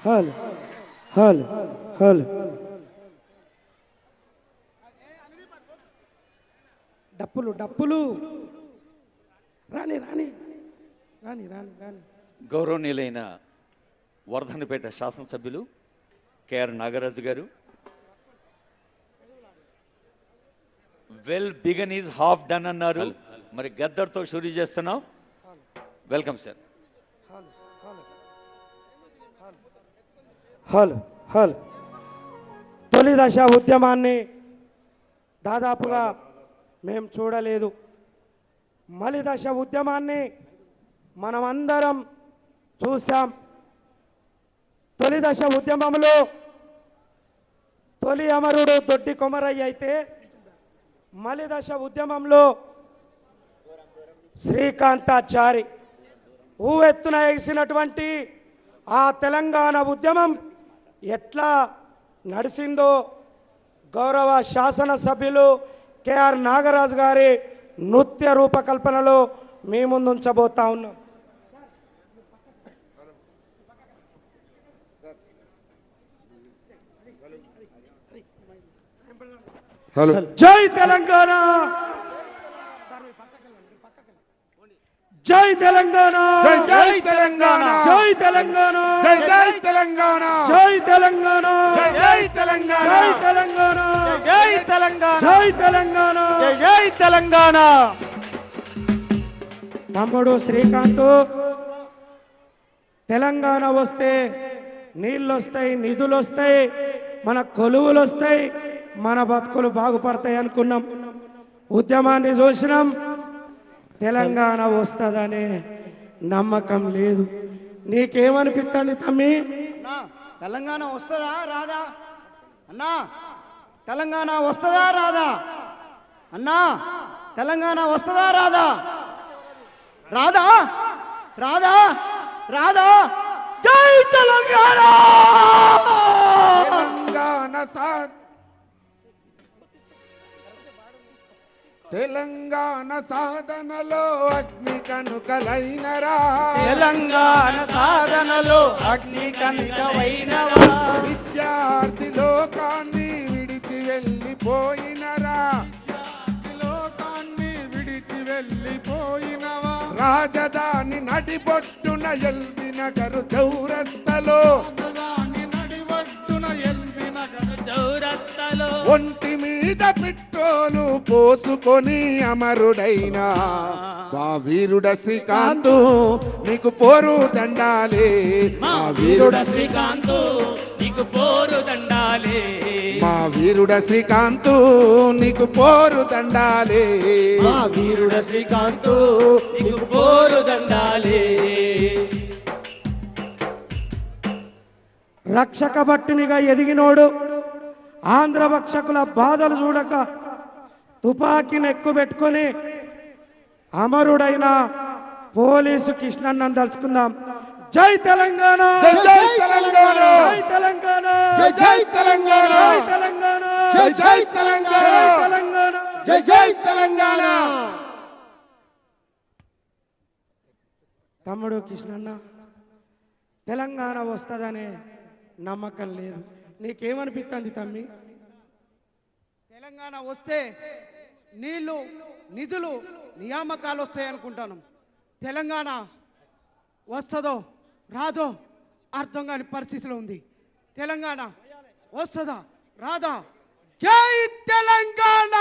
హల్ హల్ హల్ డప్పులు డప్పులు రాని రాని రాని రాని రాని గౌరవనీయులైన వర్ధన్నపేట శాసనసభ్యులు కేఆర్ నాగరాజు గారు, well began is half done అన్నారు. మరి గద్దర్తో షురూ చేస్తున్నాం. Welcome sir. హల్ హల్ తొలి దశ ఉద్యమాన్ని దాదాపుగా మేము చూడలేదు. మలి దశ ఉద్యమాన్ని మనమందరం చూసాం. తొలి దశ ఉద్యమంలో తొలి అమరుడు దొడ్డి కొమరయ్య అయితే మలి దశ ఉద్యమంలో శ్రీకాంతాచారి ఊవెత్తున ఎగిసినటువంటి ఆ తెలంగాణ ఉద్యమం ఎట్లా నడిచిందో గౌరవ శాసనసభ్యులు కేఆర్ నాగరాజు గారి నృత్య రూపకల్పనలో మీ ముందు ఉంచబోతా ఉన్నాం. జై తెలంగాణ, జై తెలంగాణ, జై తెలంగాణ, జై తెలంగాణ, జై తెలంగాణ, జై తెలంగాణ, జై తెలంగాణ, జై తెలంగాణ, జై తెలంగాణ, జై తెలంగాణ, జై తెలంగాణ. తమ్ముడు శ్రీకాంత్, తెలంగాణ వస్తే నీళ్ళు వస్తాయి, నిధులు వస్తాయి, మన కొలువులు వస్తాయి, మన బతుకులు బాగుపడతాయి అనుకున్నాం. ఉద్యమాన్ని చూసినాం. తెలంగాణ వస్తుందనే నమ్మకం లేదు. నీకేమనిపిస్తుంది తమ్మి? అన్నా తెలంగాణ వస్తుందా రాదా? అన్నా తెలంగాణ వస్తుందా రాదా? అన్నా తెలంగాణ వస్తుందా రాదా? రాదా రాదా రాదా? జై తెలంగాణ! తెలంగాణ సాధనలో అగ్ని కనుకలైనరా, తెలంగాణ సాధనలో అగ్ని కనుకవైనవా, విద్యార్థి లోకాన్ని విడిచి వెళ్ళిపోయినరా, లోకాన్ని విడిచి వెళ్ళిపోయినవా, రాజధాని నడిబొట్టున ఎల్బీ నగరు చౌరస్తలో, ఒంటి మీద పెట్రోలు పోసుకొని అమరుడైన మా వీరుడ శ్రీకాంత్ నీకు పోరు దండాలే, మా వీరుడ శ్రీకాంత్ నీకు పోరు దండాలే, మా వీరుడ శ్రీకాంత్ నీకు పోరు దండాలే, మా వీరుడ శ్రీకాంత్ నీకు పోరు దండాలే. రక్షక భట్టునిగా ఎదిగినోడు ఆంధ్ర భక్షకుల బాధలు చూడక తుపాకీని ఎక్కుపెట్టుకొని అమరుడైన పోలీసు కృష్ణన్నను తలుచుకుందాం. జై తెలంగాణ, జై తెలంగాణ, జై తెలంగాణ, జై తెలంగాణ, జై తెలంగాణ, జై తెలంగాణ, తెలంగాణ, జై తెలంగాణ. తమ్ముడు కృష్ణన్న, తెలంగాణ వస్తుందనే నమ్మకం లేదు. నీకేమనిపిస్తుంది తమ్మి? తెలంగాణ వస్తే నీళ్లు, నిధులు, నియామకాలు వస్తాయి అనుకుంటాను. తెలంగాణ వస్తుందో రాదో అర్థం కాని పరిస్థితిలో ఉంది. తెలంగాణ వస్తుందా రాదా? జై తెలంగాణ!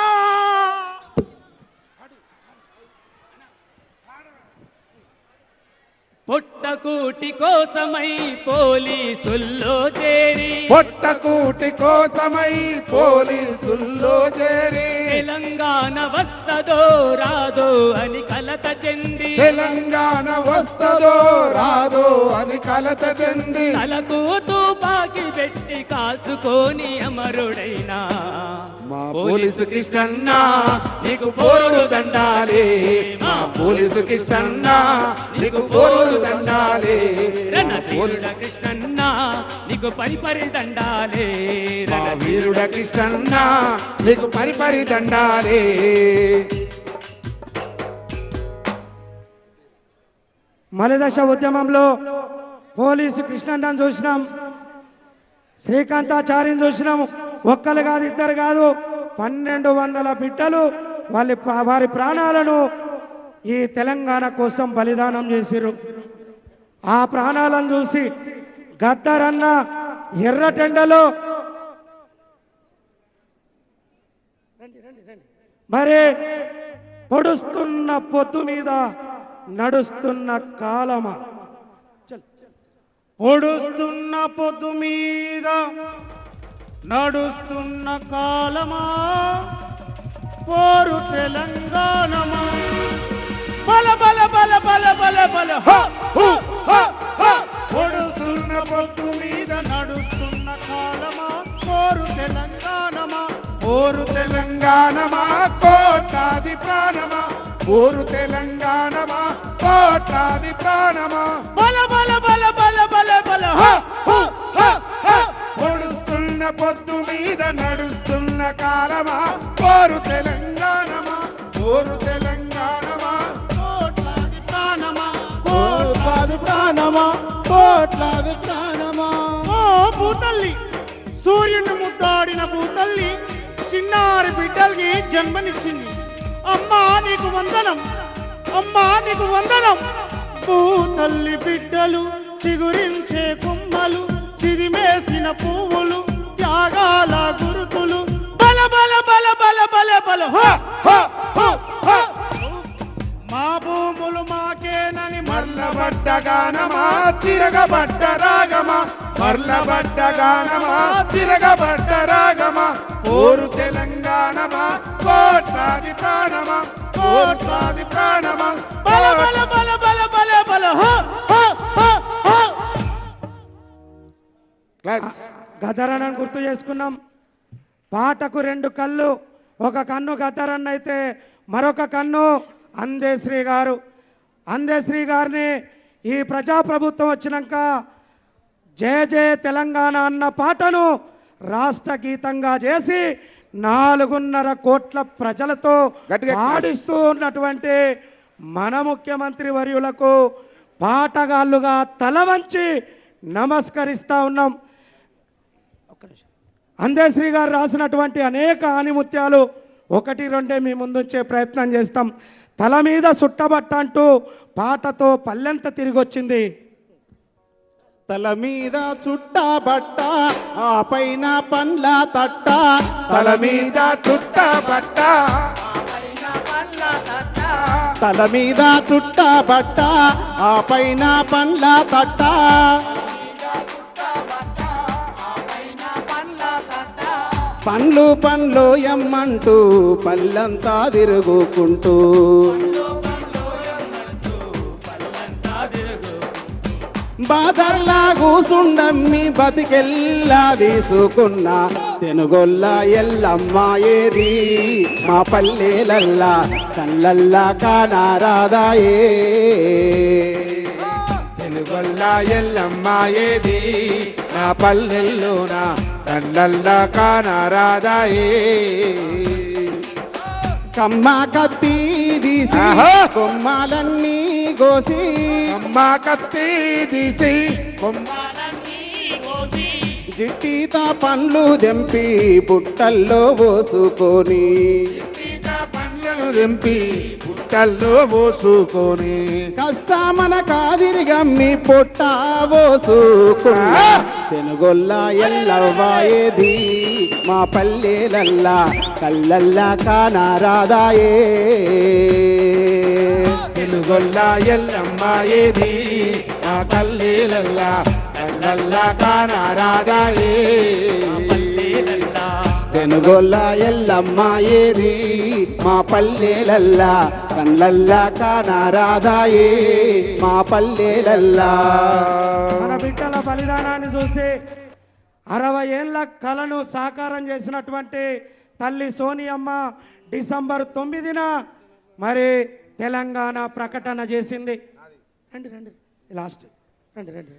పొట్టకూటి కోసమై పోలీసుల్లో చేరి, పొట్టకూటి కోసమై పోలీసుల్లో చేరి, తెలంగాణ వస్తదో రాదో అని కలత చెంది, తెలంగాణ వస్తదో రాదో అని కలత చెంది, తలకు తుపాకి పెట్టి కాల్చుకొని అమరుడైనా మా పోలీసు కృష్ణన్న నీకు పోరు దండాలే, మా పోలీసు కృష్ణన్న నీకు పోరు దండాలే, రణధీరుడ కృష్ణన్న నీకు పరిపరి దండాలే, మా వీరుడ కృష్ణన్న నీకు పరిపరి దండాలే. మలిదశ ఉద్యమంలో పోలీసు కృష్ణన్నను చూసినాం. శ్రీకాంతాచార్యం చూసినాము. ఒక్కరు కాదు, ఇద్దరు కాదు, 1200 బిడ్డలు వారి ప్రాణాలను ఈ తెలంగాణ కోసం బలిదానం చేసిరు. ఆ ప్రాణాలను చూసి గద్దరన్న ఎర్రటెండలో మరి పొడుస్తున్న పొద్దు మీద నడుస్తున్న కాలమా, పొడుస్తున్న పొద్దు మీద నడుస్తున్న కాలమా, పోరు తెలంగాణమా, బల బల బల బల బల బల హ, హ, హ, హ. పొడుస్తున్న పొద్దు మీద నడుస్తున్న కాలమా, పోరు తెలంగాణమా, ఓరు తెలంగాణమా కోట్లాది ప్రాణమా, ఓరు తెలంగాణమా కోట్లాది ప్రాణమా, బల బల బల బల బల బల హ, హ, హ, హ. పొడుస్తున్న పొద్దు మీద నడుస్తున్న కాలమా, ఓరు తెలంగాణమా, ఓరు తెలంగాణమా, కోట్లాది ప్రాణమా, కోట్లాది ప్రాణమా, కోట్లాది ప్రాణమా. ఓ భూతల్లి, సూర్యుని ముద్దాడిన భూతల్లి చిన్నారి బిడ్డలకి జన్మనిచ్చింది. అమ్మా నీకు వందనం, అమ్మా నీకు వందనం. భూతల్లి బిడ్డలు చిగురించే కొమ్మలు, చిదిమేసిన పువ్వులు, త్యాగాల గురుతులు, బల బల బల బల బల బల హ, హ, హ, హ. మా భూములు మాకేనని మర్లబడ్డ గానమా తిరగబడ్డ రాగమా, మర్లబడ్డ గానమా తిరగబడ్డ రాగమా, ఓరు తెలంగాణమా కోట్లాది ప్రాణమా, కోట్లాది ప్రాణమా, బల బల బల బల బల బల హ, హ, హ, హ. గద్దరన్నను గుర్తు చేసుకున్నాం. పాటకు 2 కళ్ళు, ఒక కన్ను గద్దరన్న అయితే మరొక కన్ను అందేశ్రీ గారు. అందేశ్రీ గారిని ఈ ప్రజాప్రభుత్వం వచ్చినాక జయ జయ తెలంగాణ అన్న పాటను రాష్ట్ర గీతంగా చేసి 4.5 కోట్ల ప్రజలతో గట్టిగా ఆడిస్తూ ఉన్నటువంటి మన ముఖ్యమంత్రి వర్యులకు పాటగాళ్ళుగా తల వంచి నమస్కరిస్తూ ఉన్నాం. అందేశ్రీ గారు రాసినటువంటి అనేక ఆనిముత్యాలు 1-2 మీ ముందుంచే ప్రయత్నం చేస్తాం. తల మీద సుట్టబట్ట అంటూ పాటతో పల్లెంత తిరిగొచ్చింది. తల మీద చుట్టబట్ట, ఆ పైన పండ్ల తట్ట, తల మీద చుట్టబట్ట, తల మీద చుట్టబట్ట, ఆ పైన పండ్ల తట్ట, పండ్లు పండ్లు ఎమ్మంటూ పల్లంతా తిరుగుకుంటూ, బాదర్లా కూసుండమ్మి బతికెల్లా తీసుకున్న తెనుగొల్ల ఎల్లమ్మ ఏది మా పల్లెలల్లా కళ్ళల్లా కానారాదాయే, తెలుగొల్ల ఎల్లమ్మ ఏది నా పల్లెల్లోన కళ్ళల్లా కానరాదాయే, కమ్మ కత్తి తీసి ఆహా! కొమ్మాలన్నీ కోసి, అమ్మ కత్తి తీసి జిట్టిత పండ్లు దెంపి పుట్టల్లో పోసుకొని, పండ్లను తెంపి పుట్టల్లో పోసుకొని, కష్టమన కాదిరి గమ్మి పొట్ట పోసుకున్న తెనుగొల్ల ఎల్లవ్వ ఏది మా పల్లెలల్లా కళ్ళల్లా కానారాదాయే, తెలుగొల్ల ఎల్లమ్మ ఏది నా కల్లేలల్లా కళ్ళల్లా కానరాదాయే, తెనుగొల్ల ఎల్లమ్మ ఏది మా పల్లెలల్లా కళ్ళల్లా కానారాదాయే, మా పల్లెలల్లా. మన బిడ్డల బలిదానాన్ని చూసి 60 ఏళ్ల కలను సాకారం చేసినటువంటి తల్లి సోనియమ్మ డిసెంబర్ 9న మరి తెలంగాణ ప్రకటన చేసింది. రండి రండి లాస్ట్ రండి రండి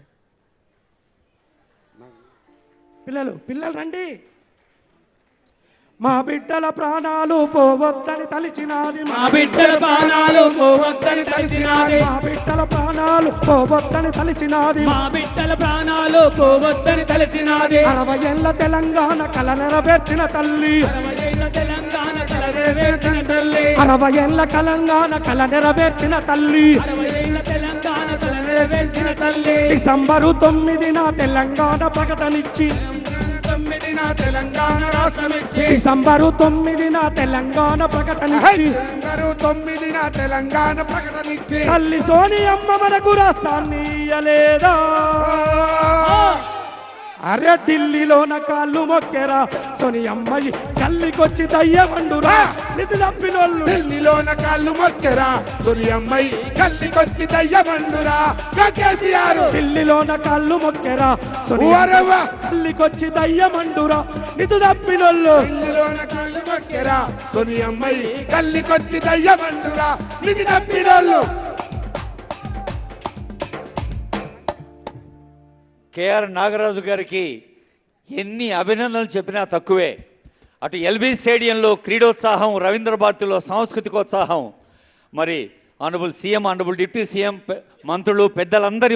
పిల్లలు పిల్లలు రండి. మా బిడ్డల ప్రాణాలు పోవద్దని తలిచినాది మా బిడ్డల ప్రాణాలు పోవద్దని తలిచినాది మా బిడ్డల ప్రాణాలు పోవద్దని తలిచినాది మా బిడ్డల ప్రాణాలు పోవద్దని తలిచినాది 60 ఏళ్ల తెలంగాణ కల నెరవేర్చిన తల్లి 60 ఏళ్ల తెలంగాణ కల నెరవేర్చిన తల్లి 60 ఏళ్ల తెలంగాణ కల నెరవేర్చిన తల్లి 60 ఏళ్ల తెలంగాణ కల నెరవేర్చిన తల్లి డిసెంబరు 9న తెలంగాణ ప్రకటనిచ్చి 9న తెలంగాణ రాష్ట్రమిచ్చి డిసెంబరు 9న తెలంగాణ ప్రకటనిచ్చి డిసెంబరు 9న తెలంగాణ ప్రకటనిచ్చి తల్లి సోనియమ్మ మనకు రాష్ట్రాన్ని ఇయ్యలేదా అరే ఢిల్లీలోన కాళ్ళు మొక్కెరా సోనియమ్మ గల్లికొచ్చి దయ్యమండురా నిధి తప్పినోళ్ళు ఢిల్లీలోన కాళ్ళు మొక్కెరా సూర్యమ్మై కల్లికొచ్చి దయ్యమండురా కేసీఆర్ ఢిల్లీలోన కాళ్ళు మొక్కెరా ఊరవ్వ. గల్లికొచ్చి దయ్యమండురా నిధి తప్పినోళ్ళు ఢిల్లీలోన కాళ్ళు మొక్కెరా సూర్యమ్మై కల్లికొచ్చి దయ్యమండురా నిధి తప్పినోళ్ళు కేఆర్ నాగరాజు గారికి ఎన్ని అభినందనలు చెప్పినా తక్కువే. అటు ఎల్బీ స్టేడియంలో క్రీడోత్సాహం, రవీంద్ర భారతిలో సాంస్కృతికోత్సాహం, మరి honourable CM, honourable deputy CM, మంత్రులు, పెద్దలందరి